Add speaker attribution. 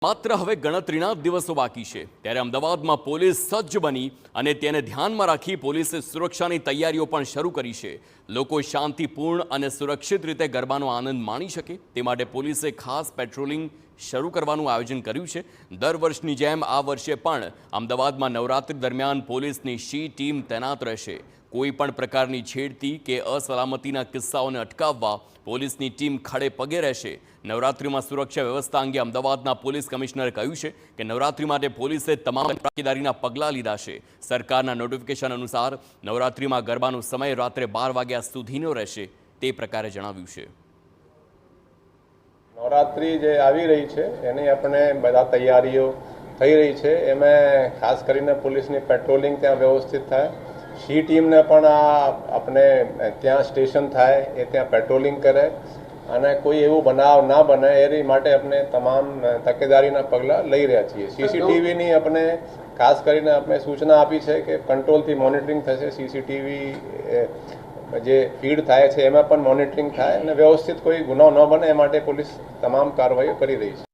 Speaker 1: માત્ર હવે ગણતરીના દિવસો બાકી છે ત્યારે અમદાવાદમાં પોલીસ સજ્જ બની અને તેને ધ્યાનમાં રાખી પોલીસે સુરક્ષાની તૈયારીઓ પણ શરૂ કરી છે। લોકો શાંતિપૂર્ણ અને સુરક્ષિત રીતે ગરબાનો આનંદ માણી શકે તે માટે પોલીસે ખાસ પેટ્રોલિંગ શરૂ કરવાનું આયોજન કર્યું છે। દર વર્ષની જેમ આ વર્ષે પણ અમદાવાદમાં નવરાત્રી દરમિયાન પોલીસની સી ટીમ તૈનાત રહેશે। કોઈ પણ પ્રકારની છેડતી કે અસલામતીના કિસ્સાઓને અટકાવવા પોલીસની ટીમ ખડે પગે રહેશે। નવરાત્રીમાં સુરક્ષા વ્યવસ્થા અંગે અમદાવાદના પોલીસ કમિશનરે કહ્યું છે કે નવરાત્રી માટે પોલીસે તમામ તકેદારીના પગલાં લીધા છે। સરકારના નોટિફિકેશન અનુસાર નવરાત્રીમાં ગરબાનો સમય રાત્રે 12 વાગ્યા સુધીનો રહેશે તે પ્રકારે જણાવ્યું છે।
Speaker 2: નવરાત્રી જે આવી રહી છે એની આપણે બધા તૈયારીઓ થઈ રહી છે। એમાં ખાસ કરીને પોલીસની પેટ્રોલિંગ ત્યાં વ્યવસ્થિત થાય, સી ટીમને પણ આપણે ત્યાં સ્ટેશન થાય એ ત્યાં પેટ્રોલિંગ કરે અને કોઈ એવું બનાવ ના બને એ માટે આપણે તમામ તકેદારીના પગલાં લઈ રહ્યા છીએ। સીસીટીવીની આપણે ખાસ કરીને આપણે સૂચના આપી છે કે કંટ્રોલથી મોનિટરિંગ થશે। સીસીટીવી જે ફીડ થાય છે એમાં પણ મોનિટરિંગ થાય અને વ્યવસ્થિત કોઈ ગુનો ન બને એ માટે પોલીસ તમામ કાર્યવાહીઓ કરી રહી છે।